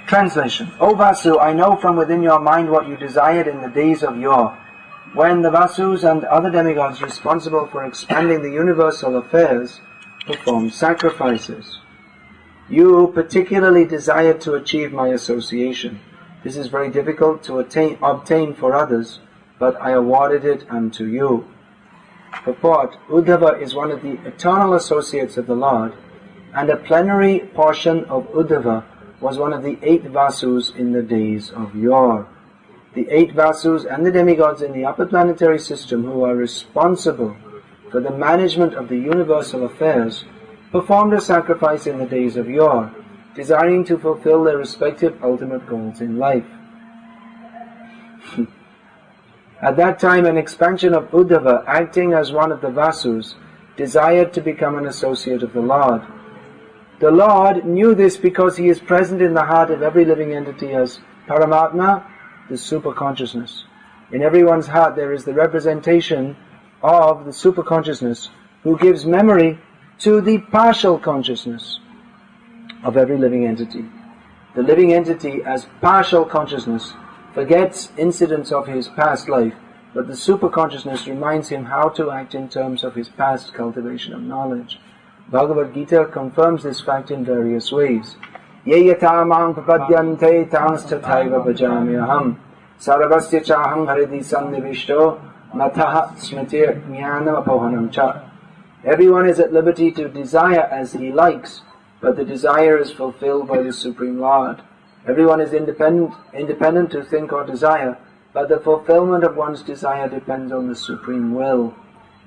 Translation. O Vasu, I know from within your mind what you desired in the days of yore, when the Vasus and other demigods responsible for expanding the universal affairs performed sacrifices. You particularly desired to achieve my association. This is very difficult to obtain for others, but I awarded it unto you. Purport. Uddhava is one of the eternal associates of the Lord, and a plenary portion of Uddhava was one of the 8 Vasus in the days of yore. The 8 Vasus and the demigods in the upper planetary system who are responsible for the management of the universal affairs performed a sacrifice in the days of yore, desiring to fulfill their respective ultimate goals in life. At that time, an expansion of Uddhava, acting as one of the Vasus, desired to become an associate of the Lord. The Lord knew this because He is present in the heart of every living entity as Paramatma, the super-consciousness. In everyone's heart there is the representation of the super-consciousness who gives memory to the partial consciousness of every living entity. The living entity as partial consciousness forgets incidents of his past life, but the super-consciousness reminds him how to act in terms of his past cultivation of knowledge. Bhagavad Gita confirms this fact in various ways. Ye yata mang papadyante tanstataiva bhajamyaham sarvasya chaham haridi sannivishto mataha smritir jnana apohanam cha. Everyone is at liberty to desire as he likes, but the desire is fulfilled by the Supreme Lord. Everyone is independent to think or desire, but the fulfillment of one's desire depends on the Supreme Will.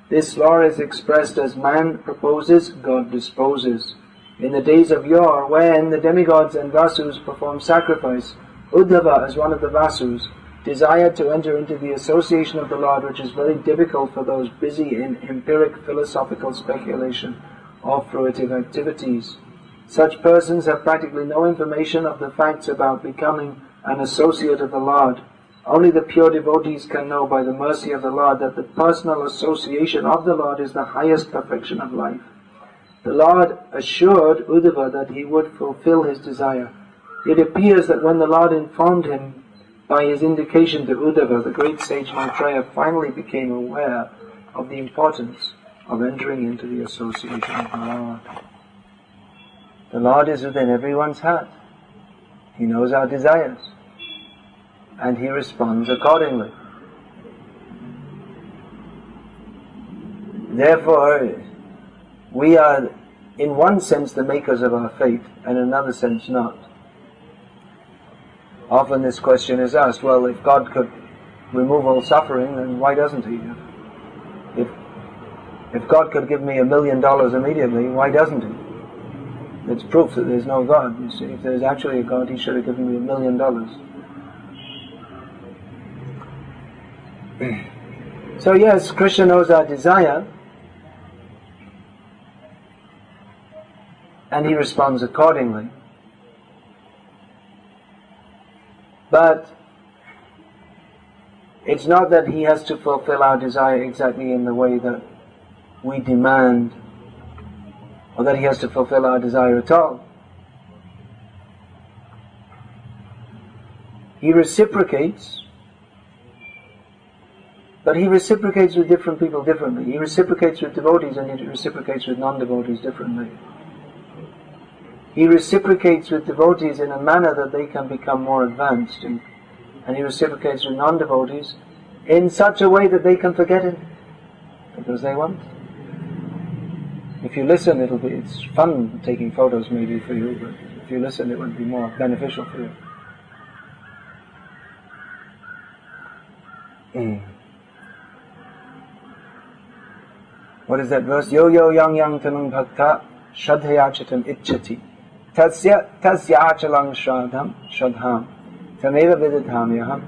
This law is expressed as man proposes, God disposes. In the days of yore, when the demigods and Vasus performed sacrifice, Uddhava, as one of the Vasus, desired to enter into the association of the Lord, which is very difficult for those busy in empiric philosophical speculation or fruitive activities. Such persons have practically no information of the facts about becoming an associate of the Lord. Only the pure devotees can know by the mercy of the Lord that the personal association of the Lord is the highest perfection of life. The Lord assured Uddhava that he would fulfill his desire. It appears that when the Lord informed him by his indication to Uddhava, the great sage Maitreya finally became aware of the importance of entering into the association of the Lord. The Lord is within everyone's heart. He knows our desires, and He responds accordingly. Therefore, we are in one sense the makers of our fate, and in another sense not. Often this question is asked, well, if God could remove all suffering, then why doesn't He? If God could give me $1 million immediately, why doesn't He? It's proof that there's no God. You see, if there's actually a God, He should have given me $1 million. So yes, Krishna knows our desire, and He responds accordingly. But it's not that He has to fulfill our desire exactly in the way that we demand, or that He has to fulfill our desire at all. He reciprocates, but He reciprocates with different people differently. He reciprocates with devotees and He reciprocates with non-devotees differently. He reciprocates with devotees in a manner that they can become more advanced, and He reciprocates with non-devotees in such a way that they can forget Him because they want. If you listen, it's fun taking photos maybe for you, but if you listen, it would be more beneficial for you. What is that verse? Yo yo yang yang tanung bhakta shadhayachatam itchati tasya achalang shadham tameva vidadhamyaham.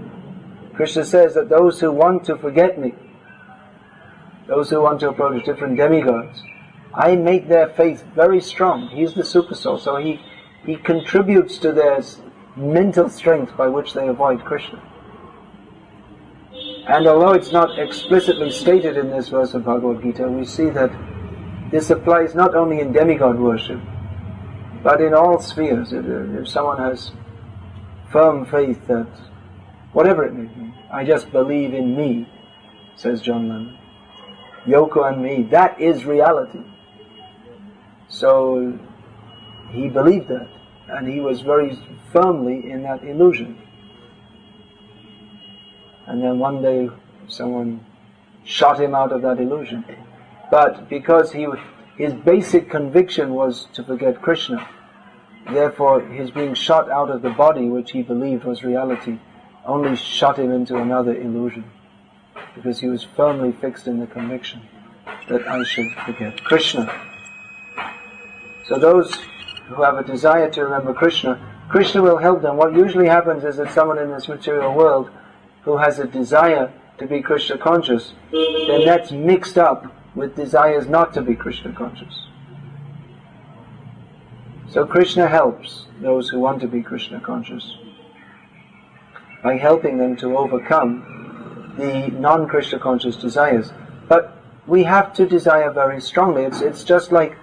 Krishna says that those who want to forget me, those who want to approach different demigods, I make their faith very strong. He's the super soul, so he contributes to their mental strength by which they avoid Krishna. And although it's not explicitly stated in this verse of Bhagavad Gita, we see that this applies not only in demigod worship, but in all spheres. If someone has firm faith that, whatever it may be, I just believe in me, says John Lennon. Yoko and me, that is reality. So he believed that, and he was very firmly in that illusion. And then one day someone shot him out of that illusion. But because his basic conviction was to forget Krishna, therefore his being shot out of the body, which he believed was reality, only shot him into another illusion. Because he was firmly fixed in the conviction that I should forget Krishna. So those who have a desire to remember Krishna, Krishna will help them. What usually happens is that someone in this material world who has a desire to be Krishna conscious, then that's mixed up with desires not to be Krishna conscious. So Krishna helps those who want to be Krishna conscious by helping them to overcome the non-Krishna conscious desires. But we have to desire very strongly. It's just like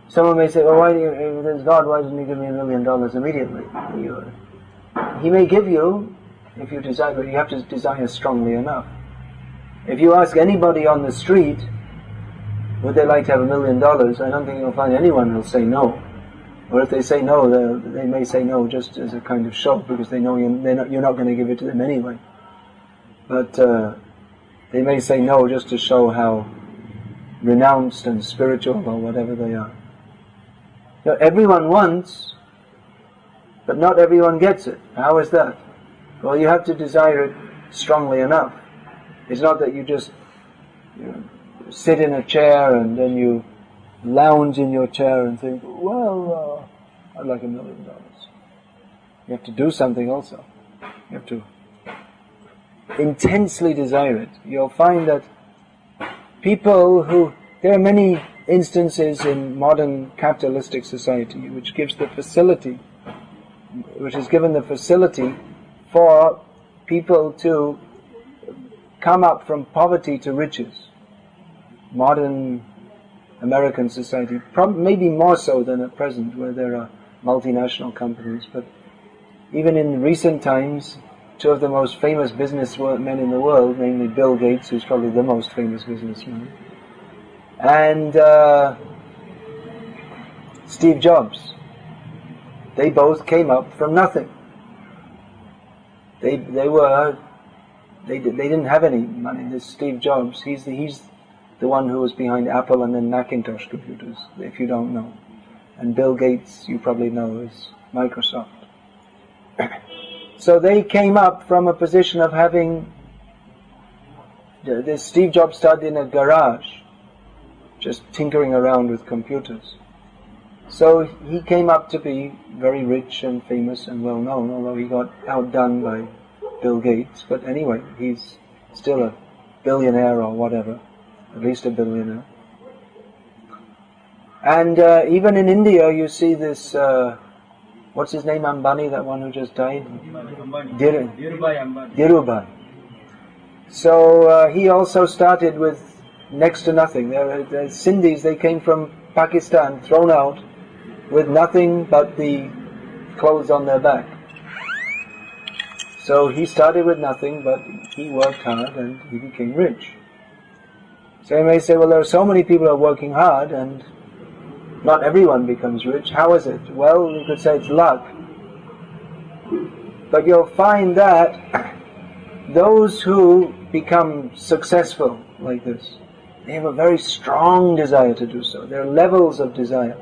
someone may say, well, why do you, if there's God, why doesn't he give me $1 million immediately? He may give you, if you desire, but you have to desire strongly enough. If you ask anybody on the street, would they like to have $1 million, I don't think you'll find anyone who'll say no. Or if they say no, they may say no just as a kind of show, because they know you're not going to give it to them anyway. But they may say no just to show how renounced and spiritual or whatever they are. So everyone wants, but not everyone gets it. How is that? Well, you have to desire it strongly enough. It's not that you just sit in a chair and then you lounge in your chair and think, well, I'd like $1 million. You have to do something also. You have to intensely desire it. You'll find that there are many instances in modern capitalistic society which has given the facility for people to come up from poverty to riches. Modern American society, maybe more so than at present, where there are multinational companies, but even in recent times, two of the most famous businessmen in the world, namely Bill Gates, who's probably the most famous businessman, and Steve Jobs, they both came up from nothing. They didn't have any money. This Steve Jobs, he's the one who was behind Apple and then Macintosh computers, if you don't know. And Bill Gates, you probably know, is Microsoft. So they came up from a position of having, this Steve Jobs started in a garage, just tinkering around with computers. So he came up to be very rich and famous and well known, although he got outdone by Bill Gates. But anyway, he's still a billionaire or whatever, at least a billionaire. And even in India you see this, what's his name, Ambani, that one who just died? Dhirubhai. So he also started with next to nothing. The Sindhis, they came from Pakistan, thrown out, with nothing but the clothes on their back. So he started with nothing, but he worked hard and he became rich. So you may say, well, there are so many people who are working hard and not everyone becomes rich. How is it? Well, you could say it's luck. But you'll find that those who become successful like this, they have a very strong desire to do so. There are levels of desire.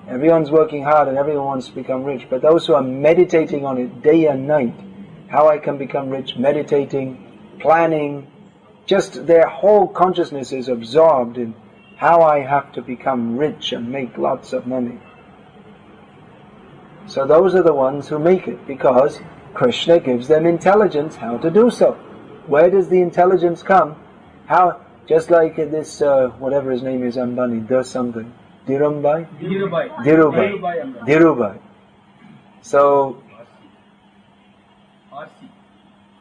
Everyone's working hard and everyone wants to become rich, but those who are meditating on it day and night, how I can become rich, meditating, planning, just their whole consciousness is absorbed in how I have to become rich and make lots of money. So those are the ones who make it, because Krishna gives them intelligence how to do so. Where does the intelligence come? How? Just like this, whatever his name is, Ambani, does something. Dhirubhai. So,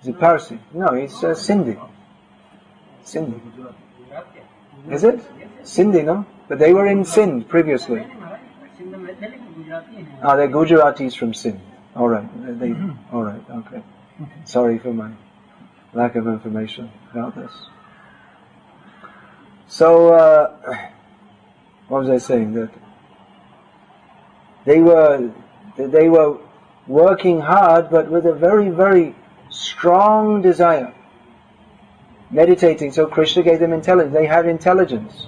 is it Parsi? No, it's Sindhi. Is it? Sindhi, no? But they were in Sindh previously. They're Gujaratis from Sindh. All right. All right. Okay. Sorry for my lack of information about this. So, what was I saying? That they were working hard, but with a very, very strong desire, meditating. So Krishna gave them intelligence. They had intelligence,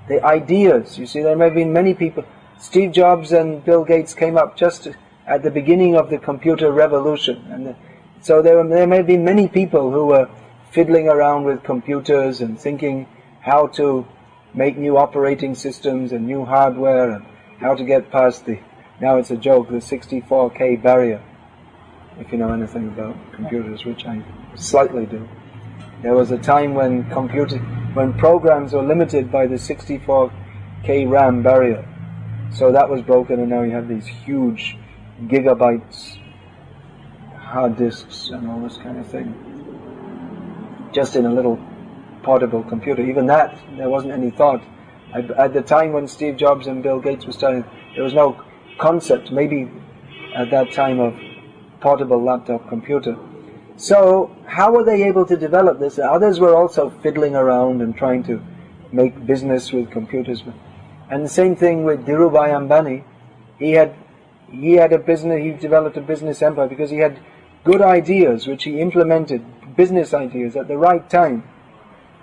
the ideas. You see, there may have been many people. Steve Jobs and Bill Gates came up just at the beginning of the computer revolution, and so there may be many people who were fiddling around with computers and thinking how to make new operating systems and new hardware and how to get past now it's a joke, the 64K barrier, if you know anything about computers, which I slightly do. There was a time when programs were limited by the 64K RAM barrier. So that was broken, and now you have these huge gigabytes hard disks and all this kind of thing, just in a little portable computer. Even that, there wasn't any thought. At the time when Steve Jobs and Bill Gates were starting, there was no concept, maybe at that time, of portable laptop computer. So how were they able to develop this? Others were also fiddling around and trying to make business with computers. And the same thing with Dhirubhai Ambani. He had a business. He developed a business empire because he had good ideas, which he implemented, business ideas at the right time.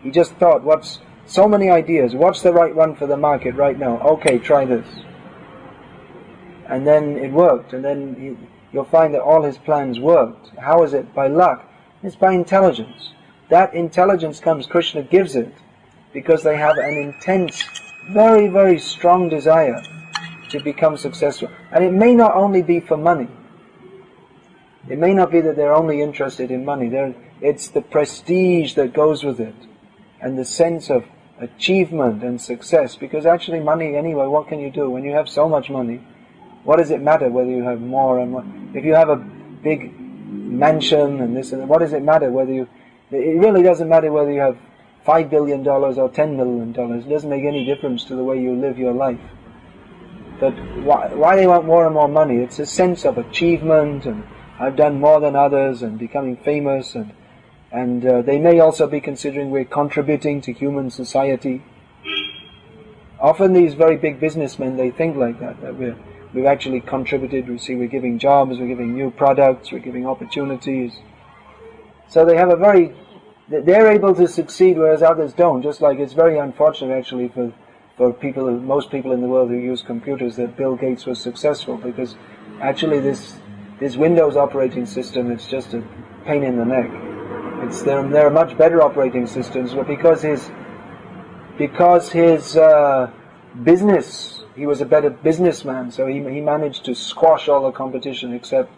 He just thought, so many ideas. What's the right one for the market right now? Okay, try this. And then it worked. And then you'll find that all his plans worked. How is it? By luck. It's by intelligence. That intelligence comes. Krishna gives it because they have an intense, very, very strong desire to become successful. And it may not only be for money. It may not be that they're only interested in money. It's the prestige that goes with it, and the sense of achievement and success. Because actually money, anyway, what can you do? When you have so much money, what does it matter whether you have more and more? If you have a big mansion and this and that, what does it matter whether you... It really doesn't matter whether you have $5 billion or $10 million. It doesn't make any difference to the way you live your life. But why they want more and more money? It's a sense of achievement, and I've done more than others, and becoming famous, and they may also be considering we're contributing to human society. Often these very big businessmen, they think like that we've actually contributed. We're giving jobs, we're giving new products, we're giving opportunities. So they have they're able to succeed, whereas others don't. Just like it's very unfortunate actually for most people in the world who use computers, that Bill Gates was successful, because actually this Windows operating system, it's just a pain in the neck. There are much better operating systems, but because his business, he was a better businessman, so he managed to squash all the competition except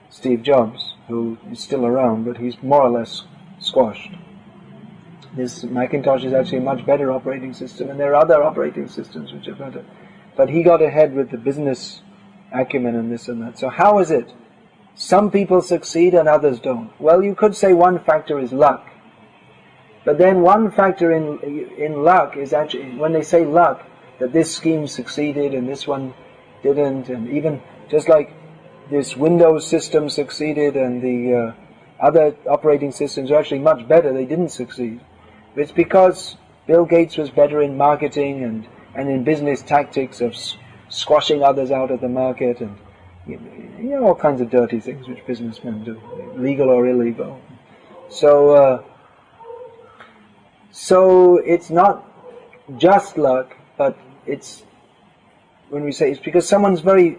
Steve Jobs, who is still around, but he's more or less squashed. This Macintosh is actually a much better operating system, and there are other operating systems which are better. But he got ahead with the business acumen and this and that. So how is it? Some people succeed and others don't. Well, you could say one factor is luck. But then one factor in luck is actually, when they say luck, that this scheme succeeded and this one didn't, and even just like this Windows system succeeded and the other operating systems are actually much better, they didn't succeed. It's because Bill Gates was better in marketing and in business tactics of squashing others out of the market, and all kinds of dirty things which businessmen do, legal or illegal. So it's not just luck, but when we say it's because someone's very,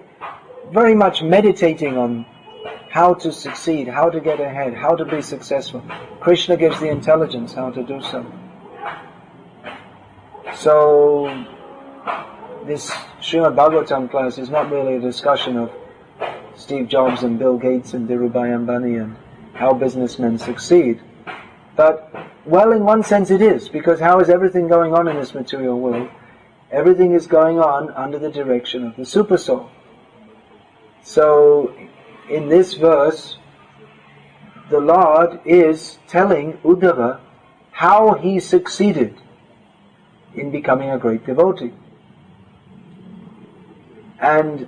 very much meditating on how to succeed, how to get ahead, how to be successful. Krishna gives the intelligence how to do so. So this Srimad Bhagavatam class is not really a discussion of Steve Jobs and Bill Gates and Dhirubhai Ambani and how businessmen succeed. But, well, in one sense it is, because how is everything going on in this material world? Everything is going on under the direction of the Supersoul. So, in this verse, the Lord is telling Uddhava how he succeeded in becoming a great devotee. And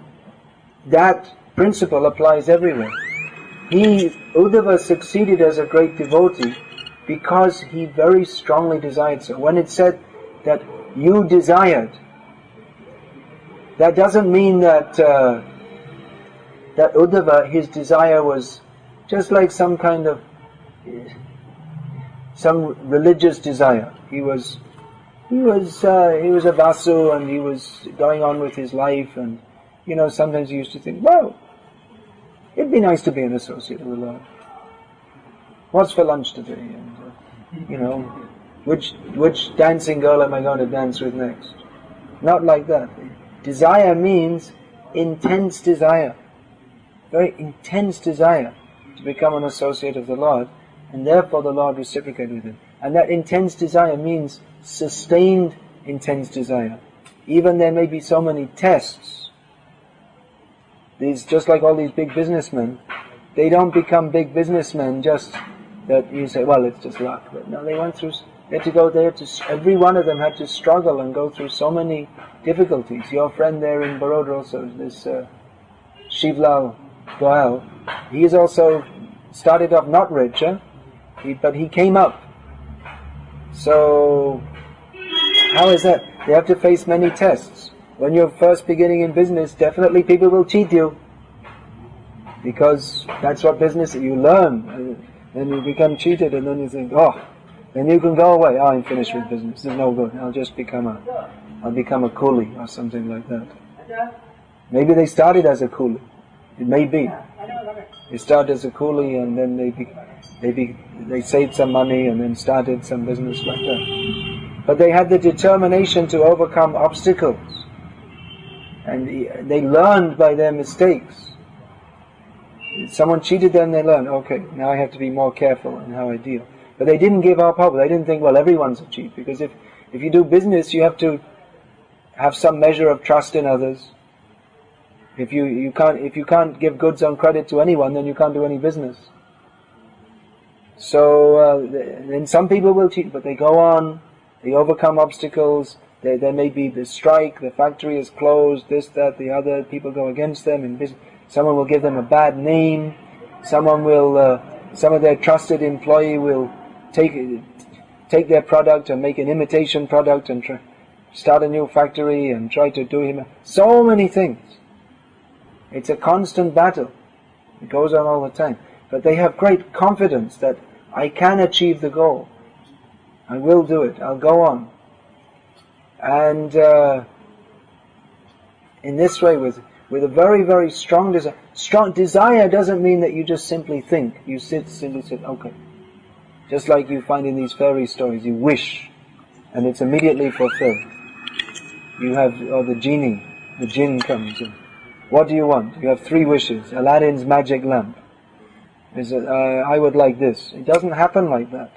that principle applies everywhere. Uddhava succeeded as a great devotee because he very strongly desired so. When it said that you desired, that doesn't mean that that Uddhava, his desire was just like some religious desire. He was a Vasu, and he was going on with his life, and sometimes he used to think, well, it'd be nice to be an associate of the Lord. What's for lunch today? And which dancing girl am I going to dance with next? Not like that. Desire means intense desire, very intense desire to become an associate of the Lord, and therefore the Lord reciprocated with him. And that intense desire means sustained intense desire. Even there may be so many tests. Just like all these big businessmen, they don't become big businessmen just that you say, well, it's just luck. But no, they had to go there every one of them had to struggle and go through so many difficulties. Your friend there in Baroda also, this Shivlal Goel, he is also started off not rich, but he came up. So, how is that? They have to face many tests. When you're first beginning in business, definitely people will cheat you. Because that's what business, you learn. And you become cheated, and then you think, then you can go away. I'm finished with business. It's no good. I'll become a coolie or something like that. Maybe they started as a coolie. It may be. They started as a coolie, and then they saved some money and then started some business like that. But they had the determination to overcome obstacles. And they learned by their mistakes. If someone cheated them, they learned, okay, now I have to be more careful in how I deal. But they didn't give up hope. They didn't think, well, everyone's a cheat. Because if you do business, you have to have some measure of trust in others. If you can't give goods on credit to anyone, then you can't do any business. So then some people will cheat, but they go on, they overcome obstacles. There may be the strike, the factory is closed, this, that, the other. People go against them in business. Someone will give them a bad name. Some of their trusted employee will take their product and make an imitation product and start a new factory and try to do him. So many things. It's a constant battle. It goes on all the time. But they have great confidence that I can achieve the goal. I will do it. I'll go on. And in this way, with a very, very strong desire. Strong desire doesn't mean that you just simply think. You simply sit, okay. Just like you find in these fairy stories, you wish, and it's immediately fulfilled. You have, the jinn comes in. What do you want? You have 3 wishes. Aladdin's magic lamp. I would like this. It doesn't happen like that.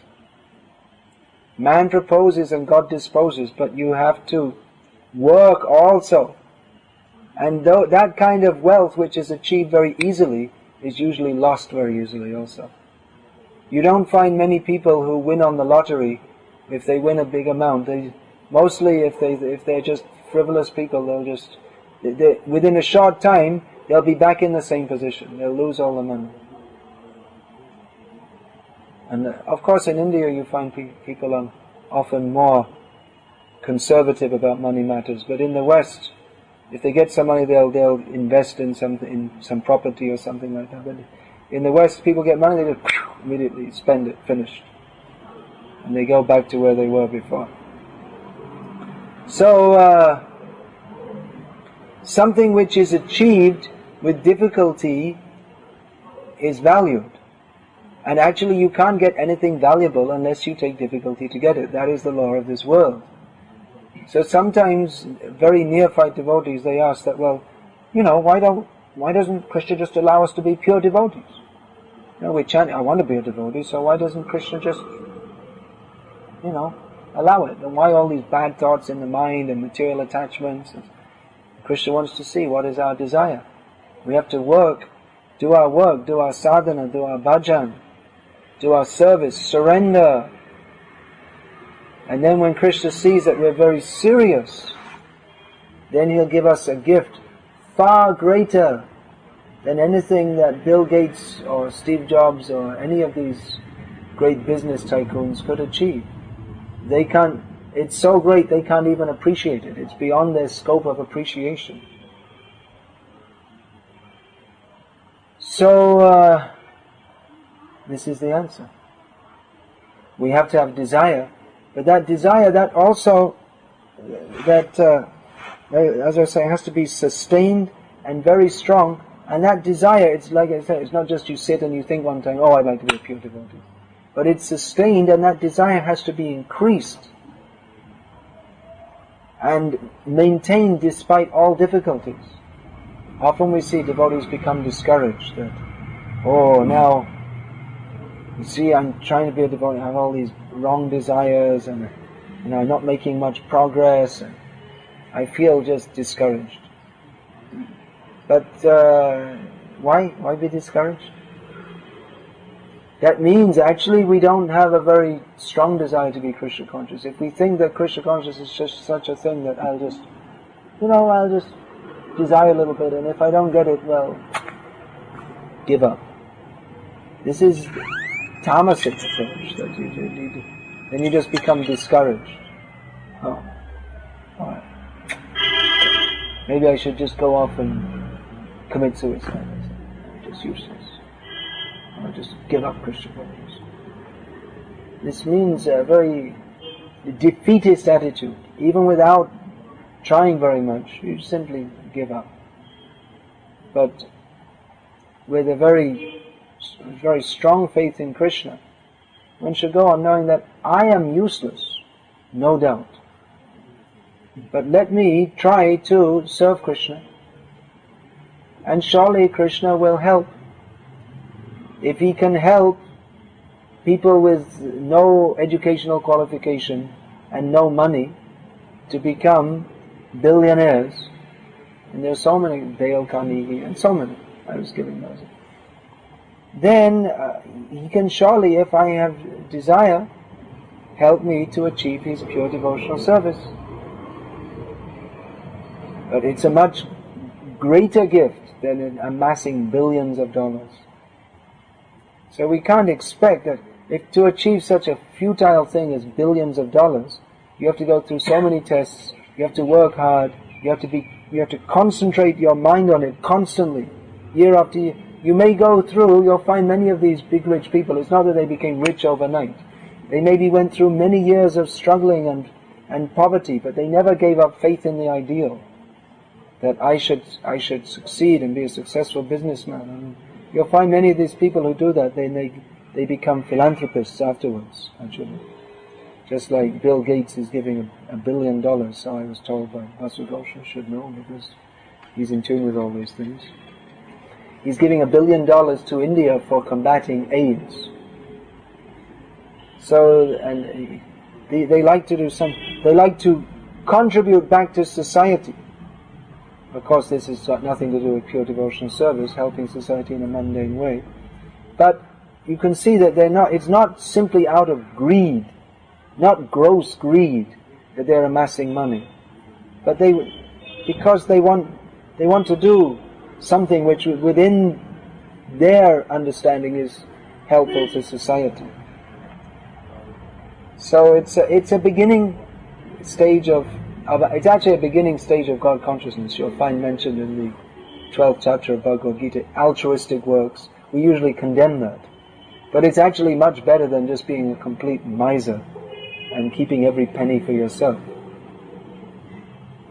Man proposes and God disposes, but you have to work also. And that kind of wealth which is achieved very easily is usually lost very easily also. You don't find many people who win on the lottery if they win a big amount. Mostly if they're just frivolous people, within a short time they'll be back in the same position. They'll lose all the money. And of course in India you find people are often more conservative about money matters, but in the West, if they get some money, they'll invest in some property or something like that. But in the West, people get money, they just immediately spend it, finished, and they go back to where they were before. So something which is achieved with difficulty is valued, and actually you can't get anything valuable unless you take difficulty to get it. That is the law of this world. So sometimes very neophyte devotees, they ask that, well, why doesn't Krishna just allow us to be pure devotees? We chant, I want to be a devotee, so why doesn't Krishna just, allow it? And why all these bad thoughts in the mind and material attachments? Krishna wants to see what is our desire. We have to do our sadhana, do our bhajan, do our service, surrender. And then when Krishna sees that we're very serious, then he'll give us a gift far greater then anything that Bill Gates or Steve Jobs or any of these great business tycoons could achieve. They can't, it's so great they can't even appreciate it. It's beyond their scope of appreciation. So, this is the answer. We have to have desire, but that desire, that also, as I say, has to be sustained and very strong. And that desire, it's like I said, it's not just you sit and you think one time, oh, I'd like to be a pure devotee. But it's sustained, and that desire has to be increased and maintained despite all difficulties. Often we see devotees become discouraged that, oh, now, you see, I'm trying to be a devotee, I have all these wrong desires, and I'm not making much progress, and I feel just discouraged. But why be discouraged? That means actually we don't have a very strong desire to be Krishna conscious. If we think that Krishna conscious is just such a thing that I'll just desire a little bit, and if I don't get it, well, give up. This is tamasic approach that you need. Then you just become discouraged. Oh, alright. Maybe I should just go off and commit suicide. It's just useless. I'll just give up Krishna consciousness. This means a very defeatist attitude. Even without trying very much, you simply give up. But with a very strong faith in Krishna, one should go on knowing that I am useless, no doubt. But let me try to serve Krishna, and surely Krishna will help. If he can help people with no educational qualification and no money to become billionaires, and there are so many, Dale Carnegie and so many, I was giving those, then he can surely, if I have desire, help me to achieve his pure devotional service. But it's a much greater gift than amassing billions of dollars. So we can't expect that if to achieve such a futile thing as billions of dollars, you have to go through so many tests, you have to work hard, you have to concentrate your mind on it constantly, year after year. You may go through, you'll find many of these big rich people, it's not that they became rich overnight. They maybe went through many years of struggling and poverty, but they never gave up faith in the ideal that I should succeed and be a successful businessman. And you'll find many of these people who do that, they become philanthropists afterwards, actually. Just like Bill Gates is giving $1 billion, so I was told by Vasu Gosha should know, because he's in tune with all these things. He's giving $1 billion to India for combating AIDS. So, and they like to do they like to contribute back to society. Of course, this has got nothing to do with pure devotional service, helping society in a mundane way. But you can see that it's not simply out of greed, not gross greed, that they're amassing money. But because they want to do something which within their understanding is helpful to society. So it's a beginning stage it's actually a beginning stage of God consciousness. You'll find mentioned in the 12th chapter of Bhagavad Gita, altruistic works. We usually condemn that. But it's actually much better than just being a complete miser and keeping every penny for yourself.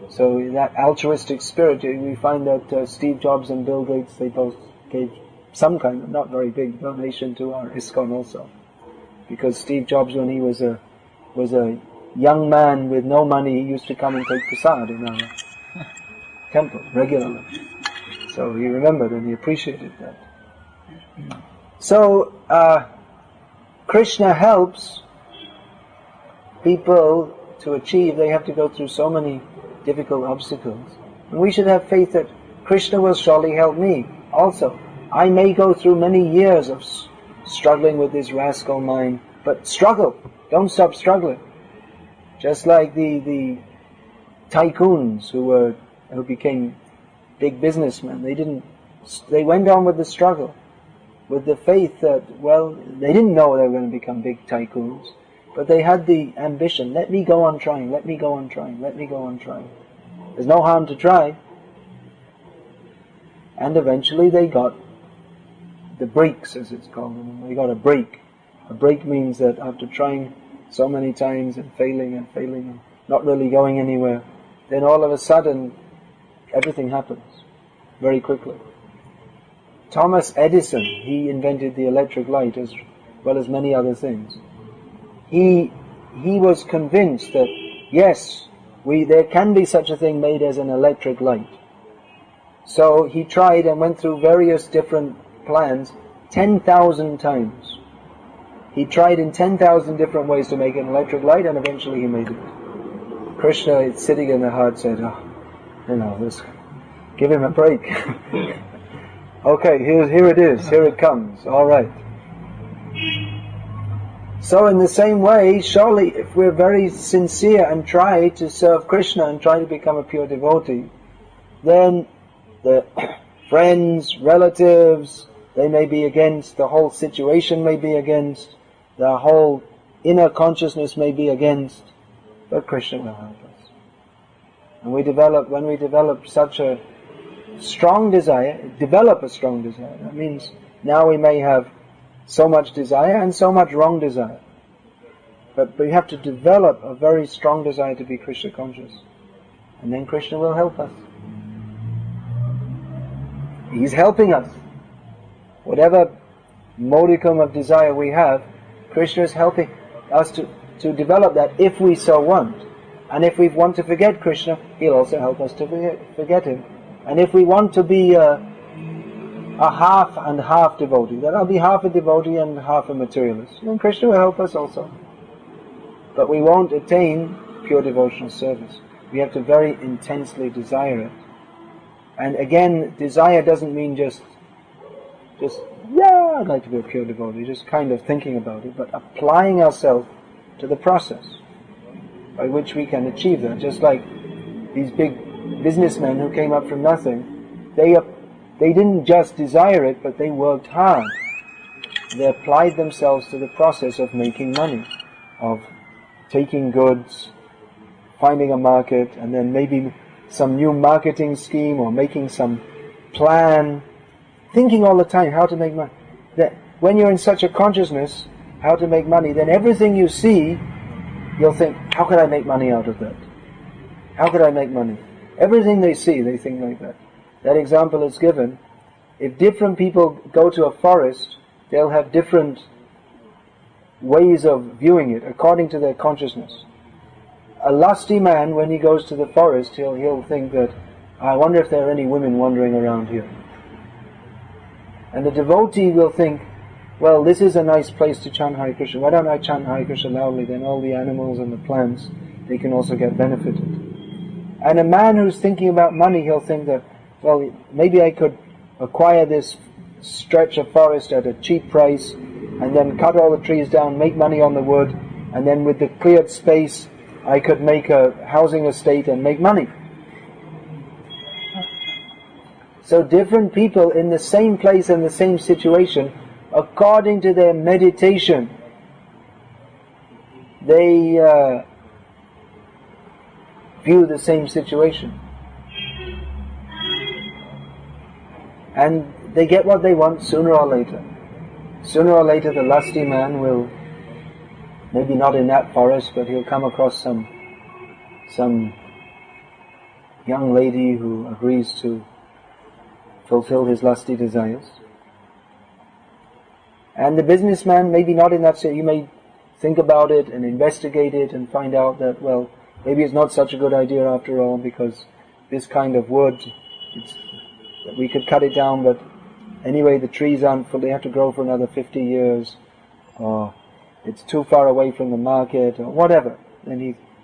So that altruistic spirit, we find that Steve Jobs and Bill Gates, they both gave some kind of, not very big, donation to our ISKCON also. Because Steve Jobs, when he was a young man with no money, he used to come and take prasad in our temple regularly. So he remembered and he appreciated that. So Krishna helps people to achieve. They have to go through so many difficult obstacles. And we should have faith that Krishna will surely help me also. I may go through many years of struggling with this rascal mind, but struggle. Don't stop struggling. Just like the tycoons who became big businessmen, they didn't they went on with the struggle, with the faith that, well, they didn't know they were going to become big tycoons, but they had the ambition, let me go on trying, let me go on trying, let me go on trying. There's no harm to try. And eventually they got the breaks, as it's called. They got a break. A break means that after trying so many times and failing and not really going anywhere, then all of a sudden everything happens very quickly. Thomas Edison, he invented the electric light as well as many other things. He was convinced that yes, there can be such a thing made as an electric light. So he tried and went through various different plans 10,000 times. He tried in 10,000 different ways to make an electric light, and eventually he made it. Krishna, sitting in the heart, said, let's give him a break. Okay, here it is, here it comes, alright. So in the same way, surely if we're very sincere and try to serve Krishna and try to become a pure devotee, then the friends, relatives, they may be against, the whole situation may be against, the whole inner consciousness may be against, but Krishna will help us. And when we develop such a strong desire, that means now we may have so much desire and so much wrong desire. But we have to develop a very strong desire to be Krishna conscious. And then Krishna will help us. He's helping us. Whatever modicum of desire we have, Krishna is helping us to develop that if we so want. And if we want to forget Krishna, He'll also help us to forget Him. And if we want to be a half and half devotee, then I'll be half a devotee and half a materialist. And Krishna will help us also. But we won't attain pure devotional service. We have to very intensely desire it. And again, desire doesn't mean just I'd like to be a pure devotee, just kind of thinking about it, but applying ourselves to the process by which we can achieve that. Just like these big businessmen who came up from nothing, they didn't just desire it, but they worked hard. They applied themselves to the process of making money, of taking goods, finding a market, and then maybe some new marketing scheme or making some plan, thinking all the time how to make money. That when you're in such a consciousness, how to make money, then everything you see, you'll think, how could I make money out of that? How could I make money? Everything they see, they think like that. That example is given. If different people go to a forest, they'll have different ways of viewing it according to their consciousness. A lusty man, when he goes to the forest, he'll think that, I wonder if there are any women wandering around here. And the devotee will think, well, this is a nice place to chant Hare Krishna. Why don't I chant Hare Krishna loudly? Then all the animals and the plants, they can also get benefited. And a man who's thinking about money, he'll think that, well, maybe I could acquire this stretch of forest at a cheap price, and then cut all the trees down, make money on the wood, and then with the cleared space, I could make a housing estate and make money. So different people in the same place and the same situation, according to their meditation, they view the same situation. And they get what they want sooner or later. Sooner or later the lusty man will, maybe not in that forest, but he'll come across some young lady who agrees to fulfill his lusty desires. And the businessman, maybe not in that state, you may think about it and investigate it and find out that, well, maybe it's not such a good idea after all, because this kind of wood, we could cut it down, but anyway the trees aren't full, they have to grow for another 50 years, or it's too far away from the market, or whatever.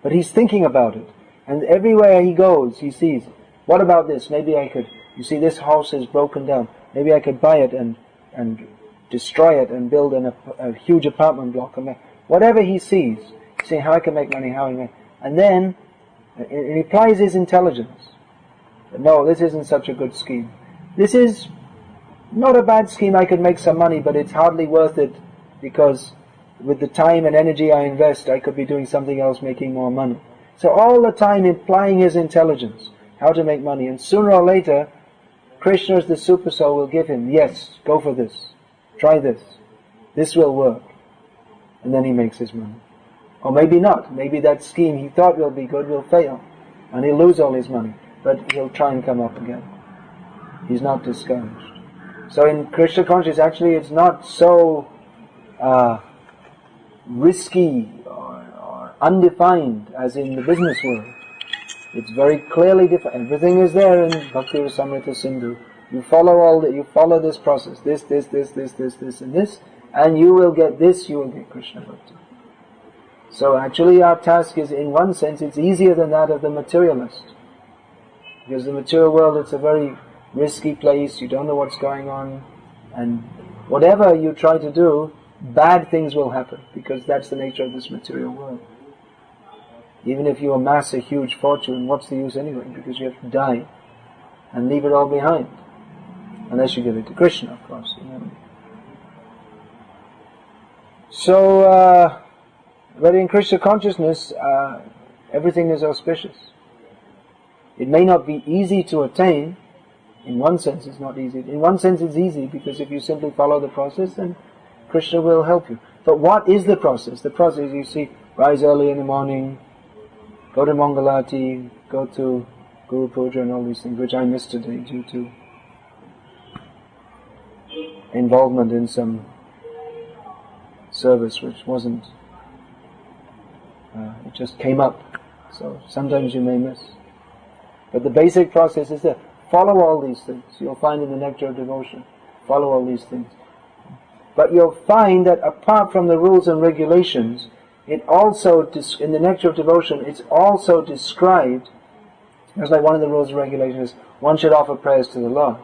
But he's thinking about it. And everywhere he goes, he sees, what about this? Maybe I could, you see this house is broken down, maybe I could buy it and destroy it and build a huge apartment block. Whatever he sees, see how I can make money, how I make. And then he applies his intelligence. No, this isn't such a good scheme. This is not a bad scheme, I could make some money, but it's hardly worth it, because with the time and energy I invest, I could be doing something else making more money. So all the time implying his intelligence, how to make money, and sooner or later, Krishna as the super soul will give him, yes, go for this, try this will work, and then he makes his money. Or maybe not, maybe that scheme he thought will be good will fail, and he'll lose all his money, but he'll try and come up again. He's not discouraged. So in Krishna consciousness, actually it's not so risky or undefined as in the business world. It's very clearly defined. Everything is there in Bhakti Rasamrita Sindhu. You follow this process, this, and this, and you will get this, you will get Krishna Bhakti. So actually our task is, in one sense, it's easier than that of the materialist. Because the material world, it's a very risky place, you don't know what's going on, and whatever you try to do, bad things will happen, because that's the nature of this material world. Even if you amass a huge fortune, what's the use anyway? Because you have to die and leave it all behind. Unless you give it to Krishna, of course. You know. So, but in Krishna consciousness, everything is auspicious. It may not be easy to attain. In one sense it's not easy. In one sense it's easy, because if you simply follow the process, then Krishna will help you. But what is the process? The process, you see, rise early in the morning, go to Mangalati, go to Guru Puja and all these things, which I missed today due to involvement in some service which wasn't, it just came up. So sometimes you may miss. But the basic process is that follow all these things. You'll find in the Nectar of Devotion, follow all these things. But you'll find that apart from the rules and regulations, it also, in the Nectar of Devotion, it's also described, it's like one of the rules and regulations is, one should offer prayers to the Lord.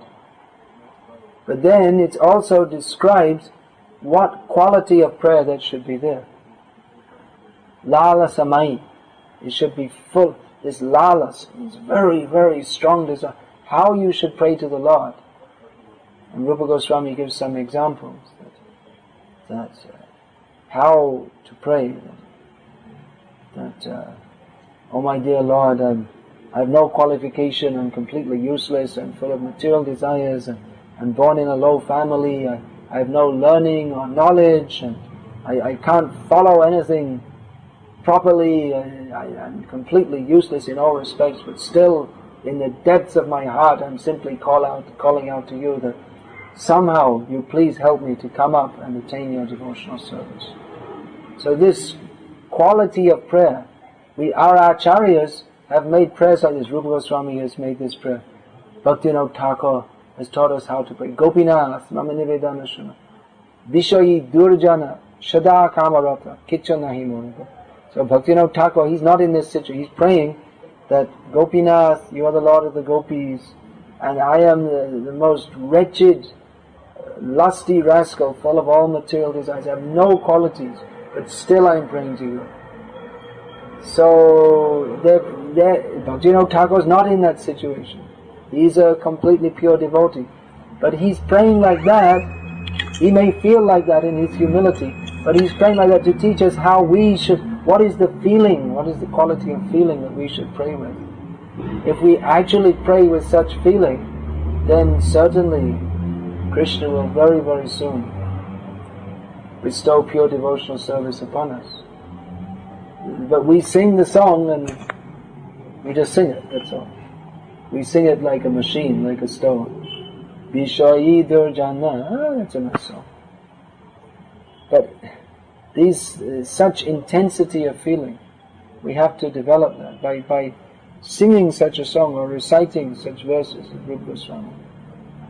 But then it's also described what quality of prayer that should be there. Lala Samai, it should be full, this lalas, this very, very strong desire, how you should pray to the Lord. And Rupa Goswami gives some examples that how to pray. That oh my dear Lord, I have no qualification, I'm completely useless, I'm full of material desires, and I'm born in a low family, I have no learning or knowledge, and I can't follow anything properly, I'm completely useless in all respects, but still in the depths of my heart I'm simply calling out to you that somehow you please help me to come up and attain your devotional service. So this quality of prayer, our acharyas have made prayers like this. Rupa Goswami has made this prayer. Bhaktivinoda Thakur has taught us how to pray. Gopinath mama nivedana shana Vishayi durjana shada kamarata kicha nahi morita. So Bhaktivinoda Thakur, he's not in this situation. He's praying that Gopinath, you are the Lord of the gopis, and I am the most wretched, lusty rascal, full of all material desires. I have no qualities, but still I am praying to you. So Bhaktivinoda Thakur is not in that situation. He's a completely pure devotee. But he's praying like that. He may feel like that in his humility, but he's praying like that to teach us how we should, what is the feeling, what is the quality of feeling that we should pray with. If we actually pray with such feeling, then certainly Krishna will very, very soon bestow pure devotional service upon us. But we sing the song and we just sing it, that's all. We sing it like a machine, like a stone. Vishayi Durjana, that's a nice song. But such intensity of feeling, we have to develop that by singing such a song or reciting such verses of Rupa Goswami.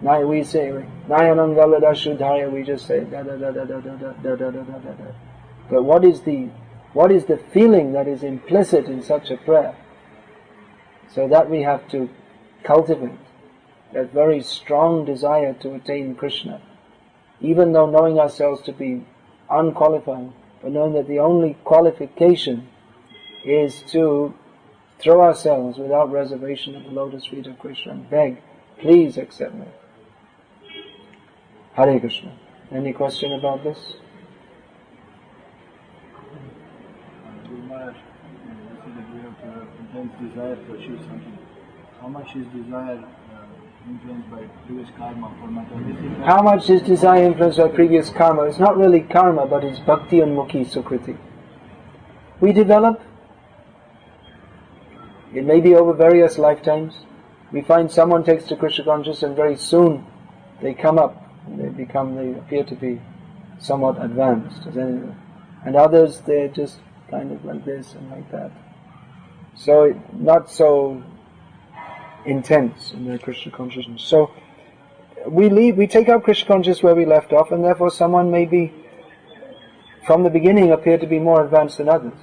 Now we say Nayanam Galada Shuddhaya, we just say da da da da da da da da da da da da. But what is the feeling that is implicit in such a prayer? So that we have to cultivate that very strong desire to attain Krishna, even though knowing ourselves to be unqualified, but knowing that the only qualification is to throw ourselves without reservation at the lotus feet of Krishna and beg, please accept me. Hare Krishna. Any question about this? Maharaj, you said that we have to have intense desire to achieve something. How much is desire influenced by previous karma for materialistic? How much is desire influenced by previous karma? It's not really karma, but it's bhakti unmukhi sukriti. We develop, it may be over various lifetimes. We find someone takes to Krishna consciousness and very soon they come up, they appear to be somewhat advanced. And others, they're just kind of like this and like that. So, not so intense in their Krishna consciousness. So, we take up Krishna consciousness where we left off, and therefore someone may be, from the beginning, appear to be more advanced than others.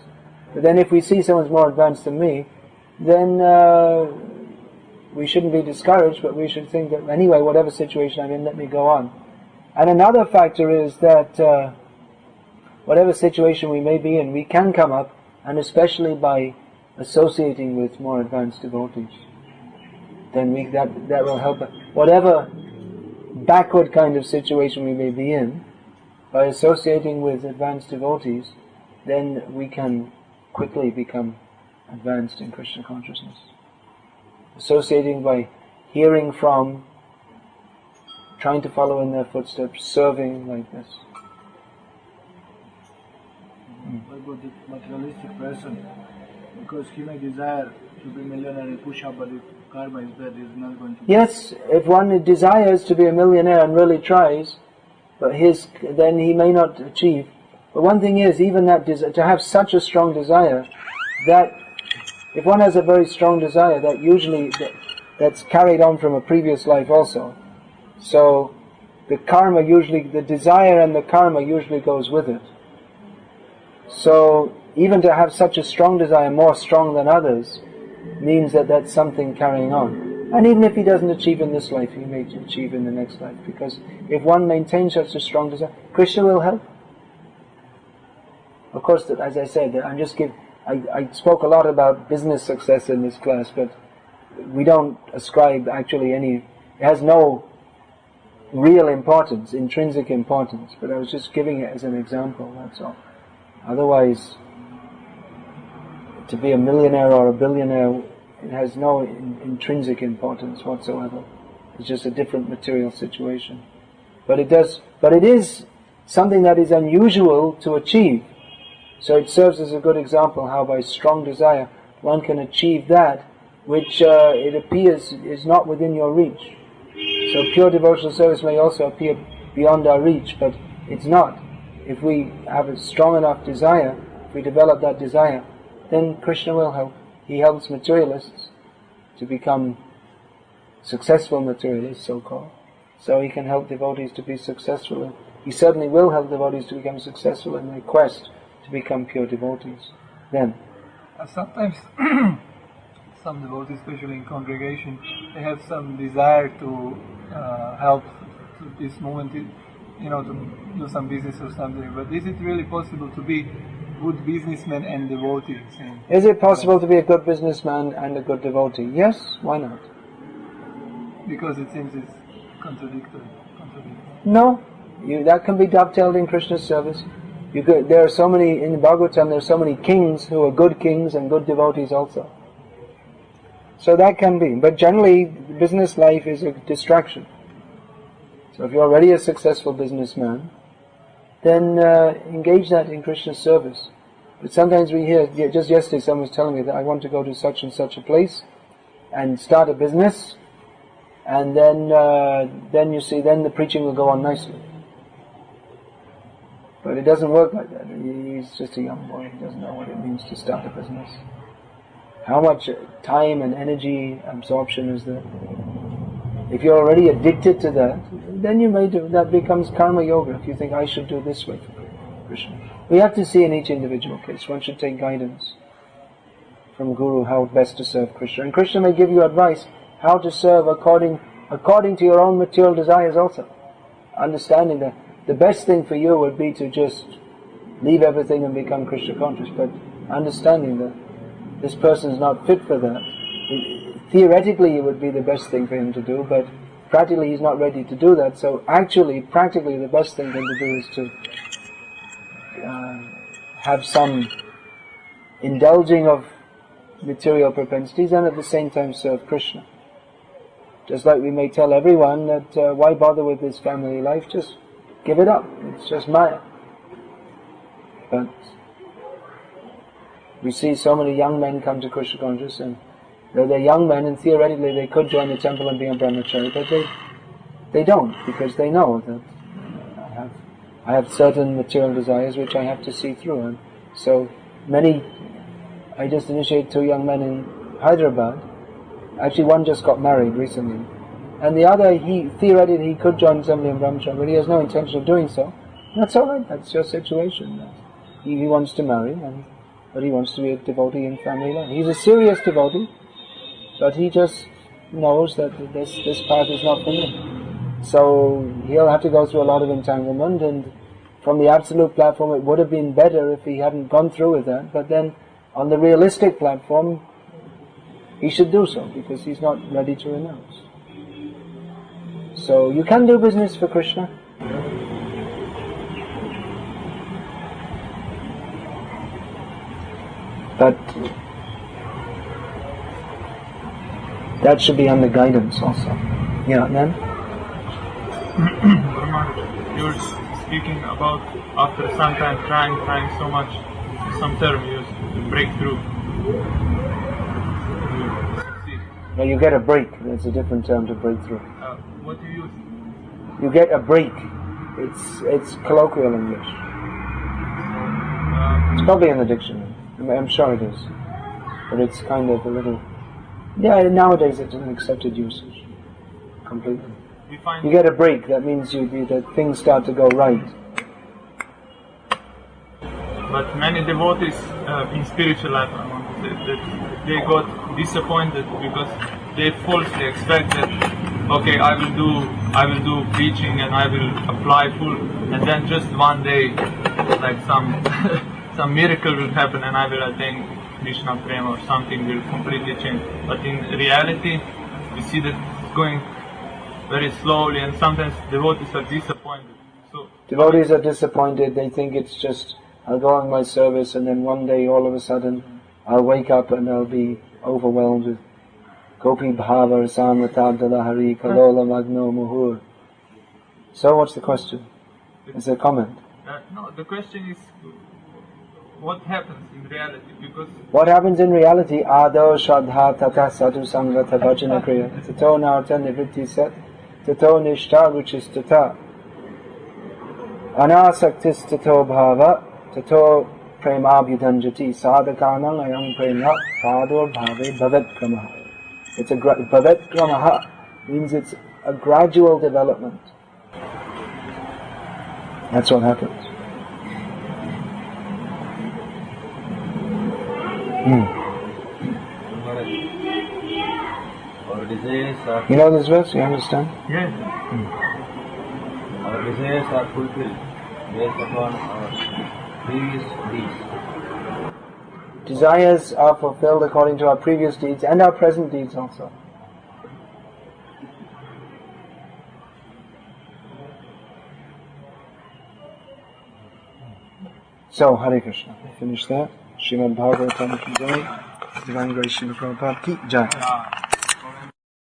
But then if we see someone's more advanced than me, then we shouldn't be discouraged, but we should think that anyway, whatever situation I'm in, let me go on. And another factor is that whatever situation we may be in, we can come up, and especially by associating with more advanced devotees, then that will help us. Whatever backward kind of situation we may be in, by associating with advanced devotees, then we can quickly become advanced in Krishna consciousness. Associating by hearing from, trying to follow in their footsteps, serving like this. What about the materialistic person? Because he may desire to be millionaire and push up, but if karma is bad, he's not going to. Yes, if one desires to be a millionaire and really tries, but then he may not achieve. But one thing is, even that to have such a strong desire, that if one has a very strong desire, that usually that's carried on from a previous life also. So the karma usually, the desire and the karma usually goes with it. So even to have such a strong desire, more strong than others, means that that's something carrying on. And even if he doesn't achieve in this life, he may achieve in the next life. Because if one maintains such a strong desire, Krishna will help. Of course, as I said, I spoke a lot about business success in this class, but we don't ascribe actually it has no real importance, intrinsic importance, but I was just giving it as an example, that's all. Otherwise, to be a millionaire or a billionaire, it has no intrinsic importance whatsoever. It's just a different material situation. But it is something that is unusual to achieve. So it serves as a good example how by strong desire one can achieve that which it appears is not within your reach. So pure devotional service may also appear beyond our reach, but it's not. If we have a strong enough desire, if we develop that desire, then Krishna will help. He helps materialists to become successful materialists, so-called. So he can help devotees to be successful. He certainly will help devotees to become successful in their quest to become pure devotees. Then, sometimes some devotees, especially in congregation, they have some desire to help to this moment, to do some business or something. But is it really possible to be good businessman and devotee? Is it possible to be a good businessman and a good devotee? Yes, why not? Because it seems it's contradictory. No, that can be dovetailed in Krishna's service. There are so many, in Bhagavatam, there are so many kings who are good kings and good devotees also. So that can be. But generally, business life is a distraction. So if you're already a successful businessman, then engage that in Krishna's service. But sometimes we hear, just yesterday someone was telling me that I want to go to such and such a place and start a business, and then you see, then the preaching will go on nicely. But it doesn't work like that. He's just a young boy. He doesn't know what it means to start a business. How much time and energy absorption is there? If you're already addicted to that, then you may do, that becomes karma yoga. If you think, I should do this way for Krishna. We have to see in each individual case. One should take guidance from Guru how best to serve Krishna. And Krishna may give you advice how to serve according to your own material desires also. Understanding that the best thing for you would be to just leave everything and become Krishna conscious, but understanding that this person is not fit for that. Theoretically it would be the best thing for him to do, but practically he's not ready to do that. So actually, practically, the best thing to do is to have some indulging of material propensities and at the same time serve Krishna. Just like we may tell everyone that why bother with this family life, just give it up, it's just Maya. But we see so many young men come to Krishna consciousness, and they're young men and theoretically they could join the temple and be a brahmachari, but they don't, because they know that I have certain material desires which I have to see through. And so I just initiated 2 young men in Hyderabad. Actually, one just got married recently, and the other, theoretically he could join assembly and brahmacharya, but he has no intention of doing so. That's all right. That's your situation. He wants to marry, but he wants to be a devotee in family life. He's a serious devotee, but he just knows that this path is not for him. So he'll have to go through a lot of entanglement, and from the absolute platform it would have been better if he hadn't gone through with that, but then on the realistic platform he should do so, because he's not ready to renounce. So you can do business for Krishna. But that should be under guidance also. Yeah, then? You're speaking about after some time trying so much, some term used to break through. No, you get a break. That's a different term to break through. What do you use? You get a break. It's colloquial English. It's probably in the dictionary. I'm sure it is. But it's kind of a little... Yeah, nowadays it's an accepted usage. Completely. You get a break. That means that things start to go right. But many devotees in spiritual life, I want to say, that they got disappointed because they falsely expect that, okay, I will do preaching and I will apply full, and then just one day, like some miracle will happen and I will attain Krishna Prema or something will completely change. But in reality, we see that it's going very slowly, and sometimes devotees are disappointed. So devotees are disappointed. They think it's just, I'll go on my service and then one day all of a sudden I'll wake up and I'll be overwhelmed with Gopi Bhava Samratadala Hari Kalola Magno Muhur. So what's the question? Is there a comment? No, the question is what happens in reality, because... What happens in reality? Ado Shadha Tata Sadhu Sangata Vajana Kriya Tato Narta Nivritti Sat Tato Nishta Ruchistata Anasaktis Tato Bhava Tato Premabhyudanjati Sadhakanang Ayam Prema Pador Bhave Bhavet Kramaha. It's Bhavet Kramaha means it's a gradual development. That's what happens. Our desires are... You know this verse? You understand? Yes. Our desires are fulfilled based upon our previous deeds. Desires are fulfilled according to our previous deeds and our present deeds also. So, Hare Krishna. Finish that. Srimad Bhagavatam ki jai. Divine Grace Srila Prabhupada ki jai.